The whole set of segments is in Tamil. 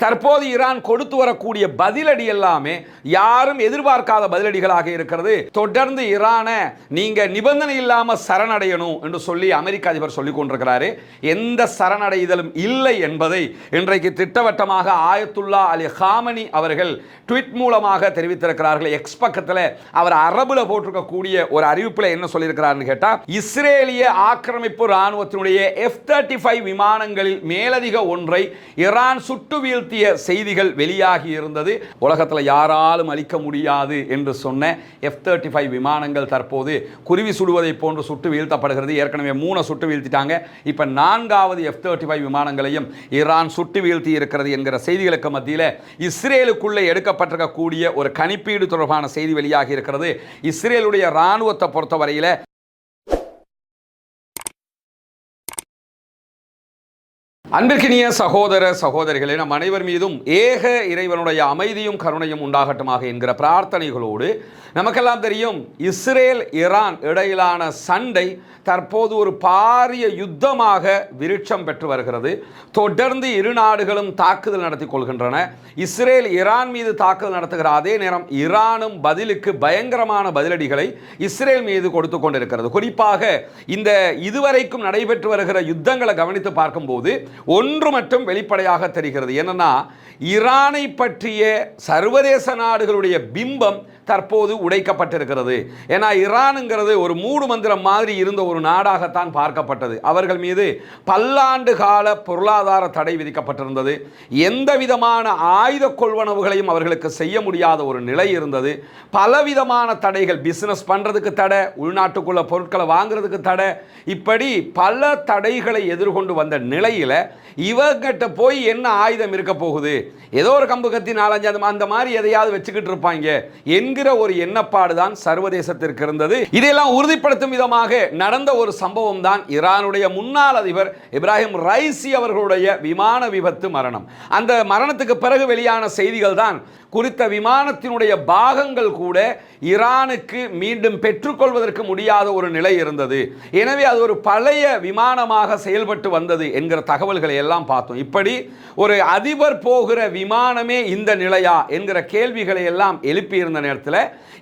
தற்போது ஈரான் கொடுத்து வரக்கூடிய பதிலடி எல்லாமே யாரும் எதிர்பார்க்காத பதிலடிகளாக இருக்கிறது. தொடர்ந்து ஈரானை நீங்க நிபந்தனை இல்லாம சரணடையணும் என்று சொல்லி அமெரிக்க அதிபர் சொல்லிக் கொண்டிருக்கிறாரு. எந்த சரணடைதலும் இல்லை என்பதை இன்றைக்கு திட்டவட்டமாக ஆயத்துல்லா அலி ஹாமனி அவர்கள் ட்வீட் மூலமாக தெரிவித்திருக்கிறார்கள். எக்ஸ் பக்கத்தில் அவர் அரபுல போட்டிருக்கக்கூடிய ஒரு அறிவிப்பில் என்ன சொல்லியிருக்கிறார்னு கேட்டா, இஸ்ரேலிய ஆக்கிரமிப்பு ராணுவத்தினுடைய F-35 விமானங்களில் மேலதிக ஒன்றை ஈரான் சுட்டு வீழ்த்திய செய்திகள் வெளியாகி இருந்தது. உலகத்தில் யாராலும் அளிக்க முடியாது என்று சொன்ன F-35 விமானங்கள் தற்போது குருவி சுடுவதை போன்று சுட்டு வீழ்த்தப்படுகிறது. ஏற்கனவே 3 சுட்டு வீழ்த்திட்டாங்க. இப்ப 4வது F-35 விமானங்களையும் ஈரான் சுட்டு வீழ்த்தி இருக்கிறது என்கிற செய்திகளுக்கு மத்தியில் இஸ்ரேலுக்குள்ளே எடுக்கப்பட்டிருக்கக்கூடிய ஒரு கணிப்பீடு தொடர்பான செய்தி வெளியாகி இருக்கிறது. இஸ்ரேலுடைய ராணுவத்தை பொறுத்தவரையில் அன்பிற்கினிய சகோதர சகோதரிகளே, நம் அனைவர் மீதும் ஏக இறைவனுடைய அமைதியும் கருணையும் உண்டாகட்டுமாக என்கிற பிரார்த்தனைகளோடு, நமக்கெல்லாம் தெரியும் இஸ்ரேல் ஈரான் இடையிலான சண்டை தற்போது ஒரு பாரிய யுத்தமாக விருட்சம் பெற்று வருகிறது. தொடர்ந்து இரு நாடுகளும் தாக்குதல் நடத்தி கொள்கின்றன. இஸ்ரேல் ஈரான் மீது தாக்குதல் நடத்துகிற அதே நேரம் ஈரானும் பதிலுக்கு பயங்கரமான பதிலடிகளை இஸ்ரேல் மீது கொடுத்து கொண்டிருக்கிறது. குறிப்பாக இந்த இதுவரைக்கும் நடைபெற்று வருகிற யுத்தங்களை கவனித்து பார்க்கும்போது ஒன்று மட்டும் வெளிப்படையாக தெரிகிறது. என்னன்னா, ஈரானை பற்றிய சர்வதேச நாடுகளுடைய பிம்பம் தற்போது உடைக்கப்பட்டிருக்கிறது. ஏன்னா ஈரானுங்கிறது ஒரு மூடு மந்திரம் மாதிரி இருந்த ஒரு நாடாகத்தான் பார்க்கப்பட்டது. அவர்கள் மீது பல்லாண்டு கால பொருளாதார தடை விதிக்கப்பட்டிருந்தது. எந்த விதமான ஆயுத கொள்வனவுகளையும் அவர்களுக்கு செய்ய முடியாத ஒரு நிலை இருந்தது. பலவிதமான தடைகள், பிசினஸ் பண்றதுக்கு தடை, உள்நாட்டுக்குள்ள பொருட்களை வாங்குறதுக்கு தடை, இப்படி பல தடைகளை எதிர்கொண்டு வந்த நிலையில இவங்கிட்ட போய் என்ன ஆயுதம் இருக்க போகுது, ஏதோ ஒரு கம்பு கத்தி 4-5 அந்த மாதிரி எதையாவது வச்சுக்கிட்டு இருப்பாங்க என்கிற ஒரு எண்ணப்பாடு தான் சர்வதேசத்திற்கு இருந்தது. இதையெல்லாம் உறுதிப்படுத்தும் விதமாக நடந்த ஒரு சம்பவம் தான் ஈரானுடைய முன்னாள் அதிபர் இப்ராஹிம் ரைசி அவர்களுடைய விமான விபத்து மரணம். அந்த மரணத்துக்கு பிறகு வெளியான செய்திகள் தான் குறித்த விமானத்தினுடைய பாகங்கள் கூட ஈரானுக்கு மீண்டும் பெற்றுக்கொள்வதற்கு முடியாத ஒரு நிலை இருந்தது. எனவே அது ஒரு பழைய விமானமாக செயல்பட்டு வந்தது என்கிற தகவல்களை எல்லாம் பார்த்தோம். இப்படி ஒரு அதிபர் போகிற விமானமே இந்த நிலையா என்கிற கேள்விகளை எல்லாம் எழுப்பியிருந்த நேரத்தில்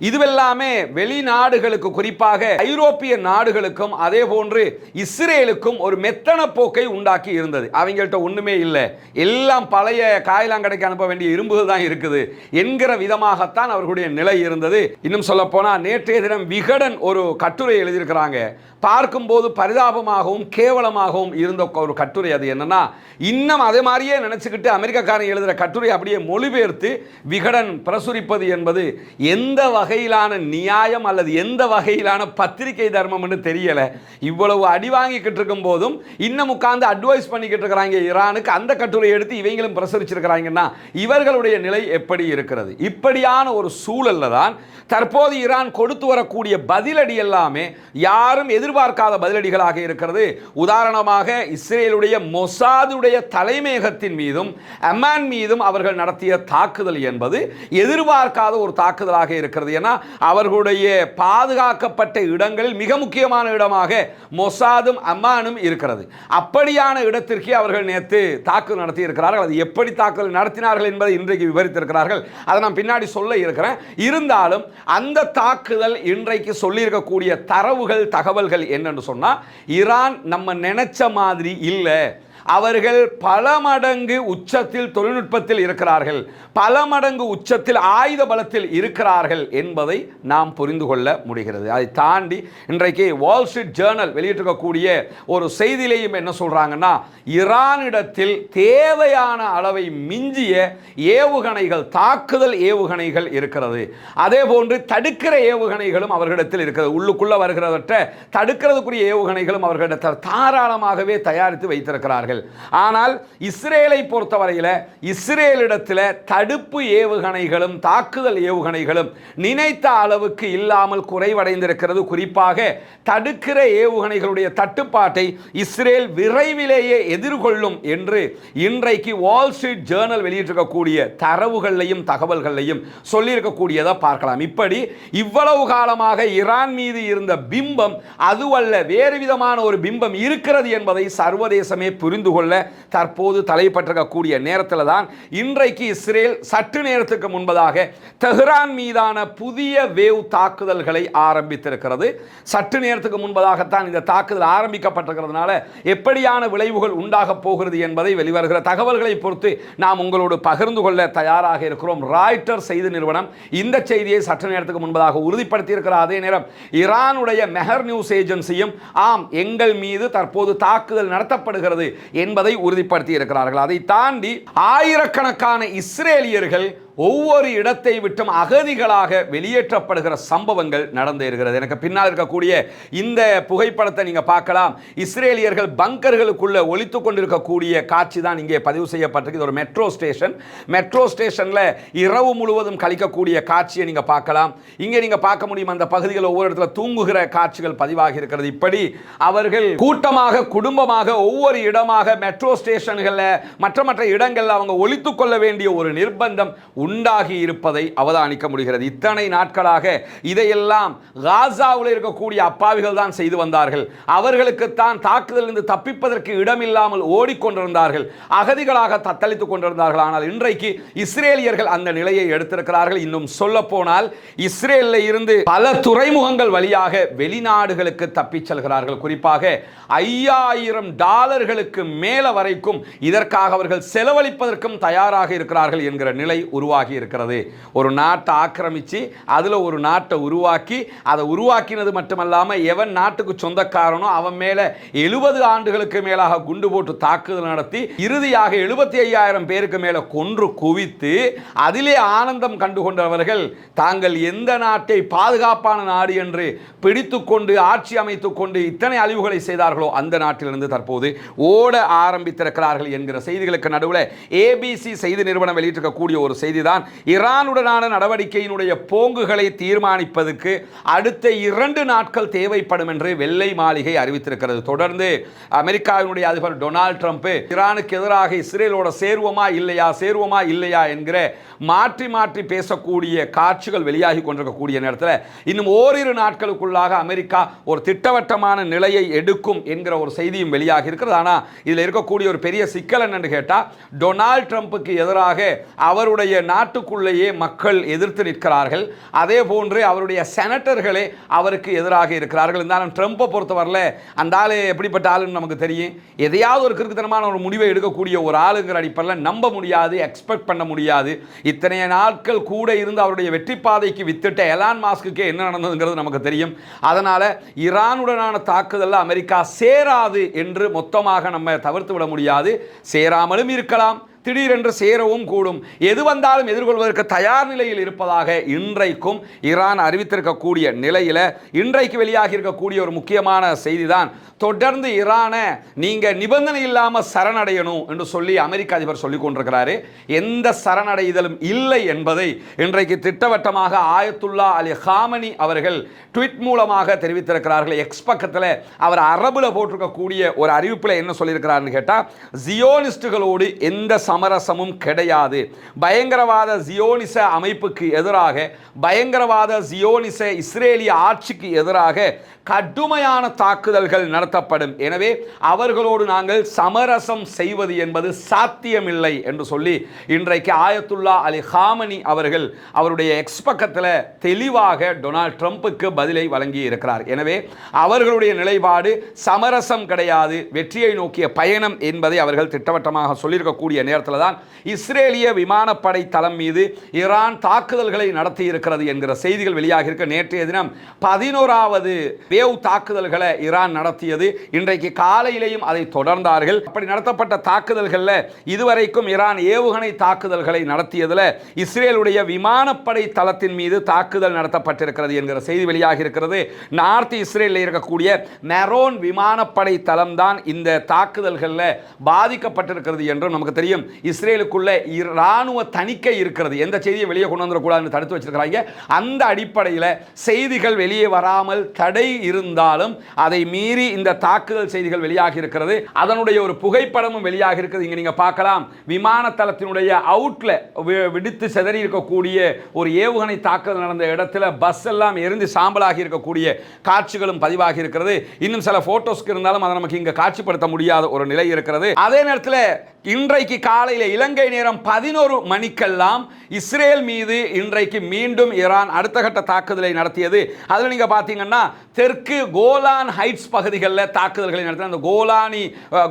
இதுவெல்லாமே வெளிநாடுகளுக்கு, குறிப்பாக ஐரோப்பிய நாடுகளுக்கும் அதே போன்று இஸ்ரேலுக்கும் ஒரு மெத்தன போக்கை உண்டாக்கி இருந்தது. அவங்கள்ட்ட ஒண்ணுமே இல்லை, எல்லாம் பழைய காயலாங்கடைக்கு அனுப்ப வேண்டிய இரும்புகள் தான் இருக்குது என்கிற விதமாகத்தான் அவர்களுடைய நிலை இருந்தது. இன்னும் சொல்ல போனா, நேற்றைய தினம் விகடன் ஒரு கட்டுரை எழுதியிருக்கிறாங்க. பார்க்கும்போது பரிதாபமாகவும் கேவலமாகவும் இருந்த ஒரு கட்டுரை. அது என்னன்னா, இன்னும் அதே மாதிரியே நினைச்சுக்கிட்டு அமெரிக்காக்காரன் எழுதுகிற கட்டுரை அப்படியே மொழிபெயர்த்து விகடன் பிரசுரிப்பது என்பது எந்த வகையிலான நியாயம் அல்லது எந்த வகையிலான பத்திரிகை தர்மம் என்று தெரியல. இவ்வளவு அடி வாங்கிக்கிட்டு இருக்கும் போதும் இன்னும் உட்கார்ந்து அட்வைஸ் பண்ணிக்கிட்டு இருக்கிறாங்க ஈரானுக்கு. அந்த கட்டுரை எடுத்து இவங்களும் பிரசுரிச்சிருக்கிறாங்கன்னா இவர்களுடைய நிலை எப்படி இருக்கிறது? இப்படியான ஒரு சூழல்ல தான் தற்போது ஈரான் கொடுத்து வரக்கூடிய பதிலடி எல்லாமே யாரும் எதிர்பார்க்காத பதிலடிகளாக இருக்கிறது. உதாரணமாக இஸ்ரேலுடைய மொசாதுடைய தலைமையகத்தின் மீதும் அம்மான் மீதும் அவர்கள் நடத்திய தாக்குதல் என்பது எதிர்பார்க்காத ஒரு தாக்குதலாக இருக்கிறது. ஏன்னா அவர்களுடைய பாதுகாக்கப்பட்ட இடங்களில் மிக முக்கியமான இடமாக மொசாதும் அம்மானும் இருக்கிறது. அப்படியான இடத்திற்கு அவர்கள் நேற்று தாக்குதல் நடத்தி இருக்கிறார்கள். அது எப்படி தாக்குதல் நடத்தினார்கள் என்பதை இன்றைக்கு விவரித்திருக்கிறார்கள். அதை நான் பின்னாடி சொல்ல இருக்கிறேன். இருந்தாலும் அந்த தாக்குதல் இன்றைக்கு சொல்லியிருக்கக்கூடிய தரவுகள், தகவல்கள் என்னன்னு சொன்னா, ஈரான் நம்ம நினைச்ச மாதிரி இல்லை. அவர்கள் பல மடங்கு உச்சத்தில் தொழில்நுட்பத்தில் இருக்கிறார்கள், பல மடங்கு உச்சத்தில் ஆயுத பலத்தில் இருக்கிறார்கள் என்பதை நாம் புரிந்து கொள்ள முடிகிறது. அதை தாண்டி இன்றைக்கு வால் ஸ்ட்ரீட் ஜேர்னல் வெளியிட்டிருக்கக்கூடிய ஒரு செய்தியிலையும் என்ன சொல்றாங்கன்னா, ஈரானிடத்தில் தேவையான அளவை மிஞ்சிய ஏவுகணைகள், தாக்குதல் ஏவுகணைகள் இருக்கிறது. அதே போன்று தடுக்கிற ஏவுகணைகளும் அவர்களிடத்தில் இருக்கிறது. உள்ளுக்குள்ள வருகிறவற்றை தடுக்கிறதுக்குரிய ஏவுகணைகளும் அவர்களிடத்தில் தாராளமாகவே தயாரித்து வைத்திருக்கிறார்கள். ஆனால் இஸ்ரேலை பொறுத்தவரையில் இஸ்ரேலிடத்தில் தடுப்பு ஏவுகணைகளும் தாக்குதல் ஏவுகணைகளும் நினைத்த அளவுக்கு இல்லாமல் குறைவடைந்திருக்கிறது. குறிப்பாக தடுக்கிற ஏவுகணைகளுடைய தட்டுப்பாட்டை இஸ்ரேல் விரைவிலேயே எதிர்கொள்ளும் என்று இன்றைக்கு வால் ஸ்ட்ரீட் ஜேர்னல் வெளியிட்டிருக்கக்கூடிய தரவுகளையும் தகவல்களையும் சொல்லியிருக்கக்கூடியதை பார்க்கலாம். இப்படி இவ்வளவு காலமாக ஈரான் மீது இருந்த பிம்பம் அதுவல்ல, வேறு விதமான ஒரு பிம்பம் இருக்கிறது என்பதை சர்வதேசமே புரிந்து தெரிந்து கொள்ள தற்போது தலைப்பட்டிருக்கக்கூடிய நேரத்தில் தான் இன்றைக்கு இஸ்ரேல் சற்று நேரத்துக்கு முன்பதாக தெஹ்ரான் மீதான புதிய வேவ் தாக்குதல்களை ஆரம்பித்திருக்கிறது. சற்று நேரத்துக்கு முன்பதாகத்தான் இந்த தாக்குதல் ஆரம்பிக்கப்பட்டிருக்கிறதுனால எப்படியான விளைவுகள் உண்டாக போகிறது என்பதை வெளிவருகிற தகவல்களை பொறுத்து நாம் உங்களோடு பகிர்ந்து கொள்ள தயாராக இருக்கிறோம். ராய்ட்டர் செய்தி நிறுவனம் இந்த செய்தியை சற்று நேரத்துக்கு முன்பதாக உறுதிப்படுத்தி இருக்கிற அதே நேரம் ஈரானுடைய மெஹர் நியூஸ் ஏஜென்சியும் ஆம் எங்கள் மீது தற்போது தாக்குதல் நடத்தப்படுகிறது என்பதை உறுதிப்படுத்தி இருக்கிறார்கள். அதை தாண்டி ஆயிரக்கணக்கான இஸ்ரேலியர்கள் ஒவ்வொரு இடத்தை விட்டும் அகதிகளாக வெளியேற்றப்படுகிற சம்பவங்கள் நடந்தேறுகிறது. எனக்கு பின்னால் இருக்கக்கூடிய இந்த புகைப்படத்தை நீங்க பார்க்கலாம். இஸ்ரேலியர்கள் பங்கர்களுக்குள்ள ஒளித்துக் கொண்டிருக்கக்கூடிய காட்சி தான் இங்கே பதிவு செய்யப்பட்டிருக்கு. ஒரு மெட்ரோ ஸ்டேஷன். மெட்ரோ ஸ்டேஷன்ல இரவு முழுவதும் கழிக்கக்கூடிய காட்சியை நீங்க பார்க்கலாம். இங்கே நீங்க பார்க்க முடியும் அந்த பகுதிகள் ஒவ்வொரு இடத்துல தூங்குகிற காட்சிகள் பதிவாகி இருக்கிறது. இப்படி அவர்கள் கூட்டமாக குடும்பமாக ஒவ்வொரு இடமாக மெட்ரோ ஸ்டேஷன்களில் மற்ற இடங்களில் அவங்க ஒளித்துக் கொள்ள வேண்டிய ஒரு நிர்பந்தம் உண்டாகி இருப்பதை அவதானிக்க முடிகிறது. இத்தனை நாட்களாக இதையெல்லாம் காசாவில் இருக்கக்கூடிய அப்பாவிகள் தான் செய்து வந்தார்கள். அவர்களுக்குத்தான் தாக்குதலிருந்து தப்பிப்பதற்கு இடமில்லாமல் ஓடிக்கொண்டிருந்தார்கள், அகதிகளாக தத்தளித்துக் கொண்டிருந்தார்கள். ஆனால் இன்றைக்கு இஸ்ரேலியர்கள் அந்த நிலையை எடுத்திருக்கிறார்கள். இன்னும் சொல்ல போனால் இஸ்ரேலில் இருந்து பல துறைமுகங்கள் வழியாக வெளிநாடுகளுக்கு தப்பிச் செல்கிறார்கள். குறிப்பாக $5000 மேல வரைக்கும் இதற்காக அவர்கள் செலவழிப்பதற்கும் தயாராக இருக்கிறார்கள் என்கிற நிலை உருவாகி இருக்கிறது. ஒரு நாட்டை ஆக்கிரமிச்சு அதுல ஒரு நாட்டை உருவாக்கி அதை உருவாக்கினது மட்டுமல்லாம எவன் நாட்டுக்கு சொந்தக்காரனோ அவன் மேல 70 ஆண்டுகளுக்கு மேலாக குண்டு போட்டு தாக்குதல் நடத்தி இறுதியாக 75,000 பேருக்கு மேல கொன்று குவித்து அதிலே ஆனந்தம் கண்டுகொண்டவர்கள் தாங்கள் எந்த நாட்டை பாதுகாப்பான நாடு என்று பிடித்துக்கொண்டு ஆட்சி அமைத்துக் கொண்டு இத்தனை அழிவுகளை செய்தார்களோ அந்த நாட்டிலிருந்து தற்போது ஓட ஆரம்பித்திருக்கிறார்கள் என்கிற செய்திகளுக்கு நடுவில் ஏபிசி செய்தி நிறுவனம் வெளியிட்டிருக்கக்கூடிய ஒரு செய்தி தான் ஈரானுடனான நடவடிக்கையினுடைய போங்குகளை தீர்மானிப்பதற்கு அடுத்த 2 நாட்கள் தேவைப்படும் என்று வெள்ளை மாளிகை அறிவித்திருக்கிறது. தொடர்ந்து அமெரிக்காவினுடைய அதிபர் டொனால்ட் ட்ரம்ப் ஈரானுக்கு எதிராக இஸ்ரேலோட சேருவமா இல்லையா என்கிற மாற்றி மாற்றி பேசக்கூடிய காட்சிகள் வெளியாகி கொண்டிருக்கக்கூடிய நேரத்தில் இன்னும் ஓரிரு நாட்களுக்குள்ளாக அமெரிக்கா ஒரு திட்டவட்டமான நிலையை எடுக்கும் என்கிற ஒரு செய்தியும் வெளியாகி இருக்கிறது. ஆனால் இதில் இருக்கக்கூடிய ஒரு பெரிய சிக்கல் என்னன்னு கேட்டால் டொனால்ட் ட்ரம்புக்கு எதிராக அவருடைய நாட்டுக்குள்ளேயே மக்கள் எதிர்த்து நிற்கிறார்கள். அதே போன்று அவருடைய செனட்டர்களே அவருக்கு எதிராக இருக்கிறார்கள். இருந்தாலும் ட்ரம்பை பொறுத்தவரையில் அந்த ஆளு எப்படிப்பட்ட ஆளுன்னு நமக்கு தெரியும். எதையாவது ஒரு கிறுக்குத்தனமான ஒரு முடிவை எடுக்கக்கூடிய ஒரு ஆளுங்கிற அடிப்படையில் நம்ப முடியாது, எக்ஸ்பெக்ட் பண்ண முடியாது. இத்தனைய நாட்கள் கூட இருந்து அவருடைய வெற்றி பாதைக்கு வித்திட்ட எலான் மாஸ்க்கு என்ன நடந்ததுங்கிறது நமக்கு தெரியும். அதனால ஈரானுடனான தாக்குதல் அமெரிக்கா சேராது என்று மொத்தமாக நம்ம தவிர்த்து விட முடியாது. சேராமலும் இருக்கலாம், திடீரென்று சேரவும் கூடும். எது வந்தாலும் எதிர்கொள்வதற்கு தயார் நிலையில் இருப்பதாக இன்றைக்கும் ஈரான் அறிவித்திருக்கக்கூடிய நிலையில் இன்றைக்கு வெளியாகி இருக்கக்கூடிய ஒரு முக்கியமான செய்தி தான் தொடர்ந்து ஈரானை நீங்க நிபந்தனை இல்லாமல் சரணடையணும் என்று சொல்லி அமெரிக்க அதிபர் சொல்லிக் கொண்டிருக்கிறாரு. எந்த சரணடைதலும் இல்லை என்பதை இன்றைக்கு திட்டவட்டமாக ஆயத்துல்லா அலி ஹாமனி அவர்கள் ட்வீட் மூலமாக தெரிவித்திருக்கிறார்கள். எக்ஸ் பக்கத்தில் அவர் அரபுல போட்டிருக்கக்கூடிய ஒரு அறிவிப்பில் என்ன சொல்லியிருக்கிறார்னு கேட்டால், ஜியோனிஸ்டுகளோடு எந்த சமரசமும் கிடையாது. பயங்கரவாத ஜியோனிச அமைப்புக்கு எதிராக, பயங்கரவாத ஜியோனிச இஸ்ரேலிய ஆட்சிக்கு எதிராக கடுமையான தாக்குதல்கள் நடத்தப்படும். எனவே அவர்களோடு நாங்கள் சமரசம் செய்வது என்பது சாத்தியமில்லை என்று சொல்லி இன்றைக்கு ஆயத்துல்லா அலி ஹாமனி அவர்கள் அவருடைய எக்ஸ் பக்கத்தில் தெளிவாக டொனால்ட் ட்ரம்புக்கு பதிலை வழங்கி இருக்கிறார். எனவே அவர்களுடைய நிலைப்பாடு சமரசம் கிடையாது, வெற்றியை நோக்கிய பயணம் என்பதை அவர்கள் திட்டவட்டமாக சொல்லியிருக்கக்கூடிய நேரத்தில் தான் இஸ்ரேலிய விமானப்படை தளம் மீது ஈரான் தாக்குதல்களை நடத்தி இருக்கிறது என்கிற செய்திகள் வெளியாக இருக்க, நேற்றைய தினம் 11வது வேவ் தாக்குதல்களை ஈரான் நடத்தியது. இன்றைக்கு காலையிலேயும் அதை தொடர்ந்தார்கள். அப்படி நடத்தப்பட்ட தாக்குதல்களில் இதுவரைக்கும் ஈரான் ஏவுகணை தாக்குதல்களை நடத்தியதில் இஸ்ரேலுடைய விமானப்படை தளத்தின் மீது தாக்குதல் நடத்தப்பட்டிருக்கிறது என்கிற செய்தி வெளியாக இருக்கிறது. நார்த் இஸ்ரேலில் இருக்கக்கூடிய மெரோன் விமானப்படை தளம் தான் இந்த தாக்குதல்களில் பாதிக்கப்பட்டிருக்கிறது என்றும் நமக்கு தெரியும். இஸ்ரேலுக்குள்ள இராணுவ தணிக்கை இருக்கிறது, எந்த செய்தியை வெளியே கொண்டு வந்துடக்கூடாதுன்னு தடுத்து வச்சிருக்கிறாங்க. அந்த அடிப்படையில் செய்திகள் வெளியே வராமல் தடை இருந்தாலும் அதை மீறி இந்த தாக்குதல் செய்திகள் வெளியாகி இருக்கிறது. அதனுடைய ஒரு புகைப்படமும் வெளியாகி இருக்கிறது. இங்க நீங்க பார்க்கலாம், விமான தளத்தினுடைய அவுட்ல விடுத்து செதறி இருக்கக்கூடிய ஒரு ஏவுகணை தாக்குதல் நடந்த இடத்துல பஸ் எல்லாம் எரிந்து சாம்பலாகி இருக்கக்கூடிய காட்சிகளும் பதிவாகி இருக்கிறது. இன்னும் சில போட்டோஸ்க்கு இருந்தாலும் அதை நமக்கு இங்க காட்சிப்படுத்த முடியாத ஒரு நிலை இருக்கிறது. அதே நேரத்தில் இன்றைக்கு காலையில் இலங்கை நேரம் 11 மணிக்கெல்லாம் இஸ்ரேல் மீது இன்றைக்கு மீண்டும் ஈரான் அடுத்த கட்ட தாக்குதலை நடத்தியது. அதில் நீங்க பார்த்தீங்கன்னா தெற்கு கோலான் ஹைட்ஸ் பகுதிகளில் தாக்குதல்களை நடத்தின அந்த கோலானி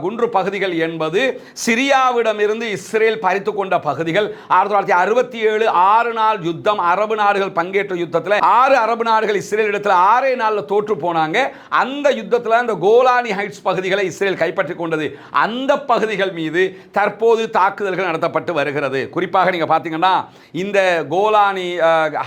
குன்று பகுதிகள் என்பது சிரியாவிடமிருந்து இஸ்ரேல் பறித்து கொண்ட பகுதிகள். 1967 6 நாள் யுத்தம், அரபு நாடுகள் பங்கேற்ற யுத்தத்தில் 6 அரபு நாடுகள் இஸ்ரேல் இடத்துல 6 நாளில் தோற்று போனாங்க. அந்த யுத்தத்தில் அந்த கோலானி ஹைட்ஸ் பகுதிகளை இஸ்ரேல் கைப்பற்றி கொண்டது. அந்த பகுதிகள் மீது தற்போது தாக்குதல்கள் நடத்தப்பட்டு வருகிறது. குறிப்பாக நீங்க பார்த்தீங்கன்னா இந்த கோலானி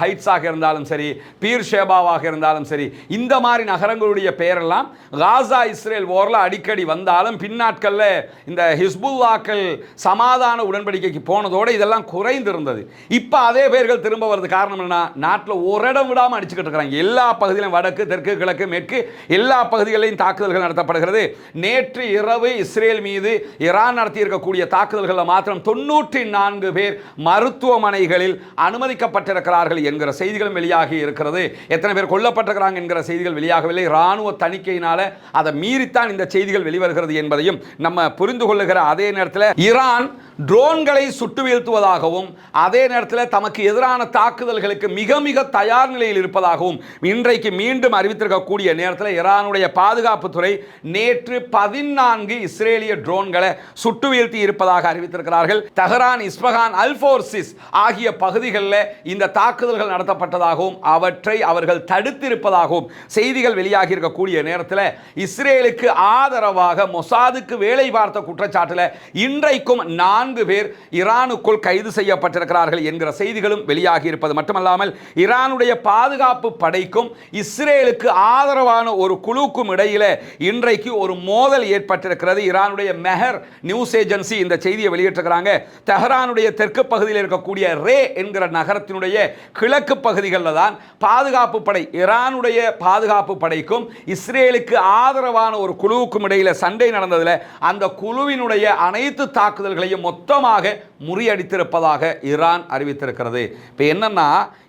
ஹைட்ஸாக இருந்தாலும் சரி, பீர் ஷேபாவாக இருந்தாலும் சரி, இந்த மாதிரி நகரங்களுடைய பெயரெல்லாம் காசா இஸ்ரேல் போர்ல அடிக்கடி வந்தாலும் பின்னாட்களில் இந்த ஹிஸ்புல்லாக்கள் சமாதான உடன்படிக்கைக்கு போனதோடு இதெல்லாம் குறைந்திருந்தது. இப்போ அதே பேர்கள் திரும்ப வருது. காரணம் என்ன? நாட்டில் ஒரு இடம் விடாமல் அடிச்சுக்கிட்டு இருக்கிறாங்க. எல்லா பகுதியிலும் வடக்கு, தெற்கு, கிழக்கு, மேற்கு எல்லா பகுதிகளிலும் தாக்குதல்கள் நடத்தப்படுகிறது. நேற்று இரவு இஸ்ரேல் மீது ஈரான் நடத்தியிருக்கக்கூடிய தாக்குதல்களில் மாத்திரம் 94 பேர் மருத்துவமனைகளில் அனுமதிக்கப்பட்டிருக்கிறார்கள் என்கிற செய்திகளும் வெளியாகி இருக்கிறது. எத்தனை பேர் கொல்லப்பட்டிருக்கிறாங்க என்கிற செய்திகள் வெளியாகவில்லை. இராணுவ தணிக்கையினால அதை மீறித்தான் இந்த செய்திகள் வெளிவருகிறது என்பதையும் நம்ம புரிந்து கொள்ளுகிற அதே நேரத்தில் ஈரான் ட்ரோன்களை சுட்டு வீழ்த்துவதாகவும் அதே நேரத்தில் தமக்கு எதிரான தாக்குதல்களுக்கு மிக மிக தயார் நிலையில் இருப்பதாகவும் இன்றைக்கு மீண்டும் அறிவித்திருக்கக்கூடிய நேரத்தில் ஈரானுடைய பாதுகாப்புத்துறை நேற்று 14 இஸ்ரேலிய ட்ரோன்களை சுட்டு வீழ்த்தி இருப்பதாக அறிவித்திருக்கிறார்கள். தெஹ்ரான், இஸ்பஹான், அல்போர்சிஸ் ஆகிய பகுதிகளில் இந்த தாக்குதல்கள் நடத்தப்பட்டதாகவும் அவற்றை அவர்கள் தடுத்திருப்பதாகவும் செய்திகள் வெளியாகி இருக்கக்கூடிய நேரத்தில் இஸ்ரேலுக்கு ஆதரவாக மொசாதுக்கு வேலை பார்த்த குற்றச்சாட்டில் இன்றைக்கும் 4 பேர் ஈரானுக்குள் கைது செய்யப்பட்டிருக்கிறார்கள் என்கிற செய்திகளும் வெளியாகி இருப்பது மட்டுமல்லாமல் ஈரானுடைய பாதுகாப்பு படைக்கும் இஸ்ரேலுக்கு ஆதரவான ஒரு குழுக்கும் இடையில இன்றைக்கு ஒரு மோதல் ஏற்பட்டிருக்கிறது. ஈரானுடைய மெஹர் நியூஸ் ஏஜென்சி இந்த செய்தியை வெளியிட்டிருக்கிறாங்க. தெஹ்ரானுடைய தெற்கு பகுதியில் இருக்கக்கூடிய ரே என்கிற நகரத்தினுடைய கிழக்கு பகுதிகளில் தான் பாதுகாப்பு படை, ஈரானுடைய பாதுகாப்பு படைக்கும் இஸ்ரேலுக்கு ஆதரவான ஒரு குழுவுக்கும் இடையில சண்டை நடந்ததில் அந்த குழுவினுடைய அனைத்து தாக்குதல்களையும் மொத்தமாக முறியடித்திருப்பதாக ஈரான் அறிவித்திருக்கிறது. இப்போ என்னன்னா,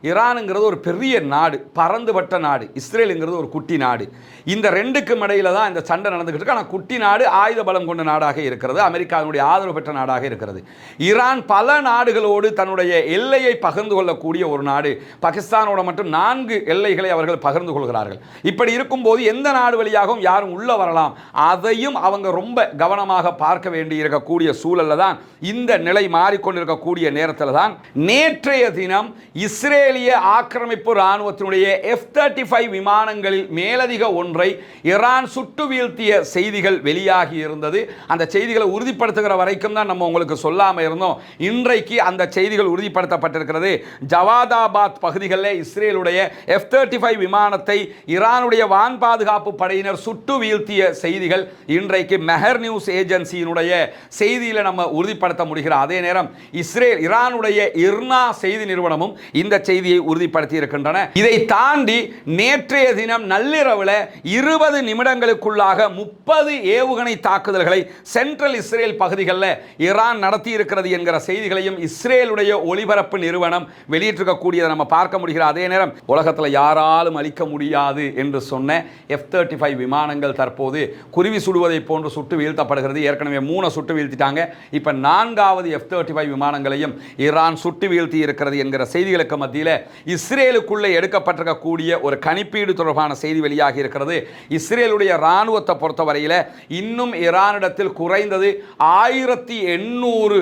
ஈரானுங்கிறது ஒரு பெரிய நாடு, பரந்துபட்ட நாடு, இஸ்ரேலுங்கிறது ஒரு குட்டி நாடு. இந்த ரெண்டுக்கும் இடையில தான் இந்த சண்டை நடந்துகிட்டு இருக்கு. ஆனால் குட்டி நாடு ஆயுத பலம் கொண்ட நாடாக இருக்கிறது, அமெரிக்காவினுடைய ஆதரவு பெற்ற நாடாக இருக்கிறது. ஈரான் பல நாடுகளோடு தன்னுடைய எல்லையை பகிர்ந்து கொள்ளக்கூடிய ஒரு நாடு. பாகிஸ்தானோட மட்டும் 4 எல்லைகளை அவர்கள் பகிர்ந்து கொள்கிறார்கள். இப்படி இருக்கும்போது எந்த நாடு வழியாகவும் யாரும் உள்ள வரலாம், அதையும் அவங்க ரொம்ப கவனமாக பார்க்க வேண்டி இருக்கக்கூடிய சூழல்ல தான் இந்த நிலை மாறிக்கொண்டிருக்கக்கூடிய நேரத்தில் தான் நேற்றைய தினம் இஸ்ரேலிய ஆக்கிரமிப்பு ராணுவத்தினுடைய F-35 விமானங்களில் மேலதிக ஒன்றை ஈரான் சுட்டு வீழ்த்திய செய்திகள் வெளியாகி இருந்தது. அந்த செய்திகளை உறுதிப்படுத்துகிற வரைக்கும் தான் நம்ம உங்களுக்கு சொல்லாம இருந்தோம். இன்றைக்கு அந்த செய்திகள் உறுதிப்படுத்தப்பட்டிருக்கிறது. ஜவாதாபாத் பகுதிகளில் இஸ்ரேலுடைய F-35 விமானத்தை ஈரானுடைய வான் பாதுகாப்பு படையினர் சுட்டு வீழ்த்திய செய்திகள் இன்றைக்கு மெஹர் நியூஸ் ஏஜென்சியினுடைய செய்தியில் நம்ம உறுதிப்படுத்த முடிகிற அதே நேரம் ஈரானுடைய இர்னா செய்தி நிறுவனமும் இந்த செய்தியை உறுதிப்படுத்தி இருக்கின்றன. இதை தாண்டி நேற்றைய தினம் நள்ளிரவில் 20 நிமிடங்களுக்குள்ளாக 30 ஏவுகணை தாக்குதல்களை சென்ட்ரல் இஸ்ரேல் பகுதிகளில் ஈரான் நடத்தி இருக்கிறது என்கிற செய்திகளையும் இஸ்ரேலுடைய ஒளிபரப்பு நிறுவனம் வெளியிட்டிருக்கக்கூடியதை நம்ம பார்க்க முடிகிற அதே நேரம் உலகத்தில் யாராலும் அளிக்க முடியாது என்று சொன்ன F-35 விமானங்கள் தற்போது குருவி சுடுவதை போன்று சுட்டு வீழ்த்தப்படுகிறது. ஏற்கனவே 3 சுட்டு வீழ்த்திட்டாங்க. இப்ப 4வது F-35 விமானங்களையும் ஈரான் சுட்டு வீழ்த்தி இருக்கிறது என்கிற செய்திகளுக்கு மத்தியில் இஸ்ரேலுக்குள்ளே எடுக்கப்பட்டிருக்கக்கூடிய ஒரு கணிப்பீடு தொடர்பான செய்தி வெளியாகி இருக்கிறது. இஸ்ரேலுடைய இராணுவத்தை பொறுத்தவரையில் இன்னும் ஈரானிடத்தில் குறைந்தது 1800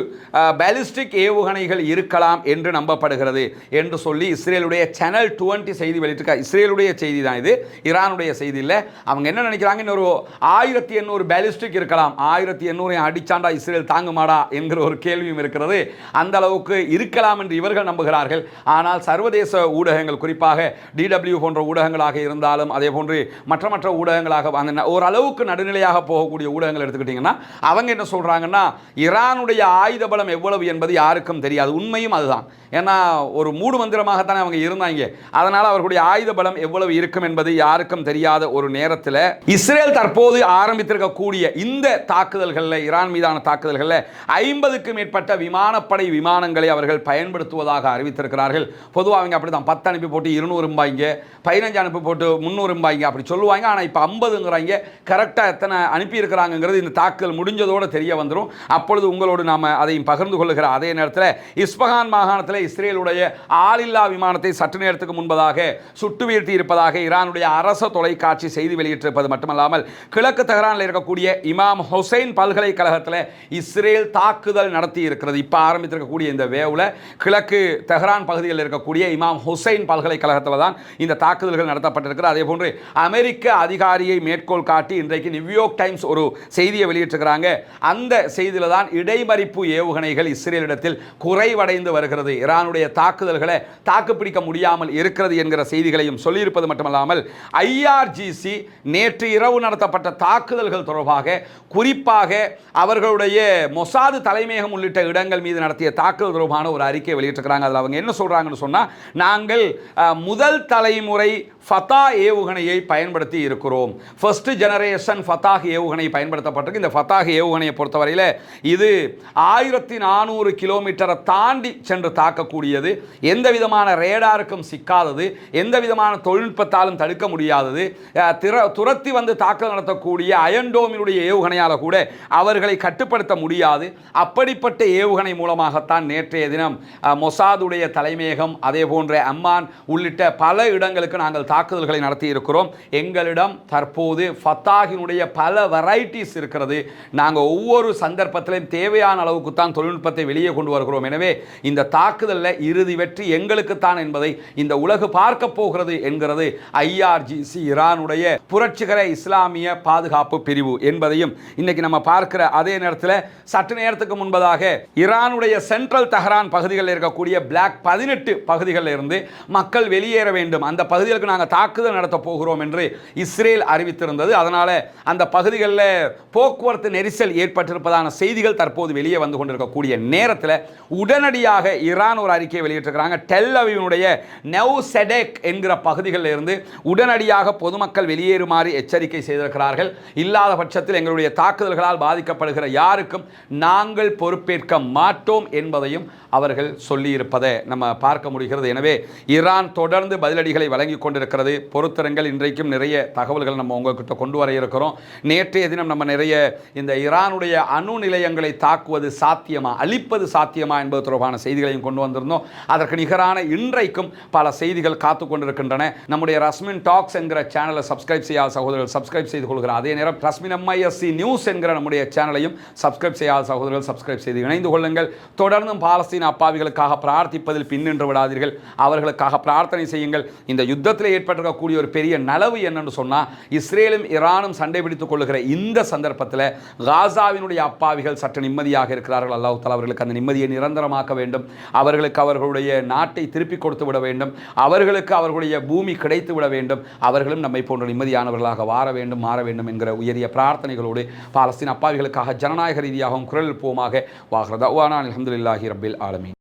பாலிஸ்டிக் ஏவுகணைகள் இருக்கலாம் என்று நம்பப்படுகிறது என்று சொல்லி இஸ்ரேலுடைய சேனல் 20 செய்தி வெளியிட்டிருக்க. இஸ்ரேலுடைய செய்தி தான் இது, ஈரானுடைய செய்தி இல்லை. அவங்க என்ன நினைக்கிறாங்க, இன்னொரு 1800 பாலிஸ்டிக் இருக்கலாம். 1800 அடிச்சாண்டா இஸ்ரேல் தாங்குமாடா என்கிற ஒரு கேள்வியும் இருக்கிறது. அந்த அளவுக்கு இருக்கலாம் என்று இவர்கள் நம்புகிறார்கள். ஆனால் சர்வதேச ஊடகங்கள், குறிப்பாக DW போன்ற ஊடகங்களாக இருந்தாலும் அதே போன்று மற்ற ஊடகங்களாக ஓரளவுக்கு நடுநிலையாக போகக்கூடிய ஊடகங்கள் எடுத்துக்கிட்டீங்கன்னா அவங்க என்ன சொல்றாங்கன்னா, ஈரான் ஈரானுடைய ஆயுத பலம் எவ்வளவு என்பது யாருக்கும் தெரியாது. உண்மையும் அதுதான். ஏன்னா ஒரு மூடு மந்திரமாகத்தானே அவங்க இருந்தாங்க. அதனால் அவர்களுடைய ஆயுத பலம் எவ்வளவு இருக்கும் என்பது யாருக்கும் தெரியாத ஒரு நேரத்தில் இஸ்ரேல் தற்போது ஆரம்பித்திருக்கக்கூடிய இந்த தாக்குதல்களில், ஈரான் மீதான தாக்குதல்களில் 50க்கும் மேற்பட்ட விமானப்படை விமானங்களை அவர்கள் பயன்படுத்துவதாக அறிவித்திருக்கிறார்கள். பொதுவாக அவங்க அப்படி தான் 10 அனுப்பி போட்டு 200 ரூபாய்ங்க, 15 அனுப்பி போட்டு 300 ரூபாய்ங்க அப்படி சொல்லுவாங்க. ஆனால் இப்போ 50ங்கிறாங்க. கரெக்டாக எத்தனை அனுப்பியிருக்கிறாங்கிறது இந்த தாக்குதல் முடிஞ்சதோடு தெரிய வந்துடும். அப்பொழுது உங்களோடு நாம் அதையும் பகிர்ந்து கொள்ளுகிற அதே நேரத்தில் இஸ்பஹான் மாகாணத்தில் இஸ்ரேலுடைய ஆளில்லா விமானத்தை சற்று நேரத்துக்கு முன்பதாக சுட்டு வீழ்த்தி இருப்பதாக ஈரானுடைய அரச தொலைக்காட்சி செய்தி வெளியிட்டிருப்பது மட்டுமல்லாமல், கிழக்கு தெஹ்ரானில் இருக்கக்கூடிய இமாம் ஹுசைன் பல்கலைக்கழகத்தில் இஸ்ரேல் தாக்குதல் நடத்தி இருக்கிறது. இப்போ ஆரம்பித்திருக்கக்கூடிய இந்த வேவில் கிழக்கு தெஹ்ரான் பகுதியில் இருக்கக்கூடிய இமாம் ஹுசைன் பல்கலைக்கழகத்தில் தான் இந்த தாக்குதல்கள் நடத்தப்பட்டிருக்கிறது. அதே போன்று அமெரிக்க அதிகாரியை மேற்கோள் காட்டி இன்றைக்கு நியூயார்க் டைம்ஸ் ஒரு செய்தியை வெளியிட்டிருக்கிறாங்க. அந்த செய்தியில் தான் இடைமறிப்பு ஏவுகணைகள் இஸ்ரேலிடத்தில் குறைவடைந்து வருகிறது, ஈரானுடைய தாக்குதல்களை தாக்குப்பிடிக்க முடியாமல் இருக்கிறது என்கிற செய்திகளையும் சொல்லியிருப்பது மட்டுமல்லாமல், ஐஆர்ஜிசி நேற்று இரவு நடத்தப்பட்ட தாக்குதல்கள் தொடர்பாக, குறிப்பாக அவர்களுடைய மொசாது தலைமையகம் உள்ளிட்ட இடங்கள் மீது நடத்திய தாக்குதல் தொடர்பான ஒரு அறிக்கை வெளியிட்டிருக்கிறாங்க. அதில் அவங்க என்ன சொல்றாங்கன்னு சொன்னா, நாங்கள் முதல் தலைமுறை ஃபதா ஏவுகணையை பயன்படுத்தி இருக்கிறோம். ஃபர்ஸ்ட் ஜெனரேஷன் ஃபதாஹ் ஏவுகணை பயன்படுத்தப்பட்டிருக்கு. இந்த ஃபதாஹ் ஏவுகணையை பொறுத்தவரையில் இது 1400 கிலோமீட்டரை தாண்டி சென்று தாக்கக்கூடியது, எந்த விதமான ரேடாருக்கும் சிக்காதது, எந்த விதமான தொழில்நுட்பத்தாலும் தடுக்க முடியாதது, துரத்தி வந்து தாக்குதல் நடத்தக்கூடிய அயன்டோமினுடைய ஏவுகணையால் கூட அவர்களை கட்டுப்படுத்த முடியாது. அப்படிப்பட்ட ஏவுகணை மூலமாகத்தான் நேற்றைய தினம் மொசாதுடைய தலைமையகம், அதே போன்ற அம்மான் உள்ளிட்ட பல இடங்களுக்கு நாங்கள் தாக்குதல்களை நடத்தி இருக்கிறோம். எங்களிடம் தற்போது ஃபத்தாஹினுடைய பல வெரைட்டிஸ் இருக்கிறது. நாங்கள் ஒவ்வொரு சந்தர்ப்பத்திலும் தேவையான அளவுக்கு தான் தொழில்நுட்பத்தை வெளியே கொண்டு வருகிறோம். எனவே இந்த தாக்குதலில் இறுதி வெற்றி எங்களுக்குத்தான் என்பதை இந்த உலகு பார்க்க போகிறது என்கிறது ஐஆர்ஜிசி, ஈரானுடைய புரட்சிகர இஸ்லாமிய பாதுகாப்பு பிரிவு என்பதையும் இன்னைக்கு நம்ம பார்க்கிற அதே நேரத்தில் சற்று நேரத்துக்கு முன்பதாக ஈரானுடைய சென்ட்ரல் தெஹ்ரான் பகுதிகளில் இருக்கக்கூடிய பிளாக் 18 பகுதிகளில் இருந்து மக்கள் வெளியேற வேண்டும், அந்த பகுதிகளுக்கு நாங்கள் தாக்குதல் நடத்த போகிறோம் என்று இஸ்ரேல் அறிவித்திருந்தது. அதனால அந்த பகுதிகளில் போக்குவரத்து நெரிசல் ஏற்பட்டிருப்பதான செய்திகள் தற்போது வெளியே வந்து கொண்டிருக்கக்கூடிய நேரத்தில் உடனடியாக ஈரான் ஒரு அறிக்கையை வெளியிட்டிருக்கிறாங்க. டெல் அவீவினுடைய நெவ்செடெக் என்கிற பகுதிகளில் இருந்து உடனடியாக பொதுமக்கள் வெளியேறுமாறு எச்சரிக்கை செய்திருக்கிறார்கள். இல்லாத பட்சத்தில் எங்களுடைய தாக்குதல்களால் பாதிக்கப்படுகிற யாருக்கும் நாங்கள் பொறுப்பேற்க மாட்டோம் என்பதையும் அவர்கள் சொல்லியிருப்பதை நம்ம பார்க்க முடிகிறது. எனவே ஈரான் தொடர்ந்து பதிலடிகளை வழங்கி கொண்டிருக்கிறது. பொறுத்திருங்கள், இன்றைக்கும் நிறைய தகவல்கள் நம்ம உங்ககிட்ட கொண்டு வர இருக்கிறோம். நேற்றைய தினம் நம்ம நிறைய இந்த ஈரானுடைய அணு நிலையங்களை தாக்குவது சாத்தியமா, அழிப்பது சாத்தியமா என்பது தொடர்பான செய்திகளையும் கொண்டு வந்திருந்தோம். அதற்கு நிகரான இன்றைக்கும் பல செய்திகள் காத்து கொண்டிருக்கின்றன. நம்முடைய ரஸ்மின் டாக்ஸ் என்கிற சேனலை சப்ஸ்கிரைப் செய்யாத சகோதரர்கள் சப்ஸ்கிரைப் செய்து கொள்கிற அதே நேரம் ரஸ்மின் MISC நியூஸ் என்கிற நம்முடைய சேனலையும் சப்ஸ்கிரைப் செய்யாத சகோதரர்கள் சப்ஸ்கிரைப் செய்து இணைந்து கொள்ளுங்கள். தொடர்ந்தும் பாலஸ்தீன அப்பாவிகளுக்காக பிரார்த்திப்பதில் பின்னின்று விடாதீர்கள், அவர்களுக்காக பிரார்த்தனை செய்யுங்கள். இந்த யுத்தத்தில் ஏற்பட்டிருக்கக்கூடிய ஒரு பெரிய நலவு என்னன்னு சொன்னால், இஸ்ரேலும் ஈரானும் சண்டை பிடித்துக் கொள்ளுகிற இந்த சந்தர்ப்பத்தில் காசாவினுடைய அப்பாவிகள் சற்று நிம்மதியாக இருக்கிறார்கள். அல்லாஹ் தஆலா அவர்களுக்கு அந்த நிம்மதியை நிரந்தரமாக்க வேண்டும், அவர்களுக்கு அவர்களுடைய நாட்டை திருப்பிக் கொடுத்து விட வேண்டும், அவர்களுக்கு அவர்களுடைய பூமி கிடைத்து விட வேண்டும், அவர்களும் நம்மை போன்ற நிம்மதியானவர்களாக வார வேண்டும், மாற வேண்டும் என்கிற உயரிய பிரார்த்தனைகளோடு பாலஸ்தீன அப்பாவிகளுக்காக ஜனநாயக ரீதியாகவும் குரல் எழுப்புவோமாக. வாஹ்ர தஅவானா அல்ஹம்துலில்லாஹி ரப்பில் ஆலமீன்.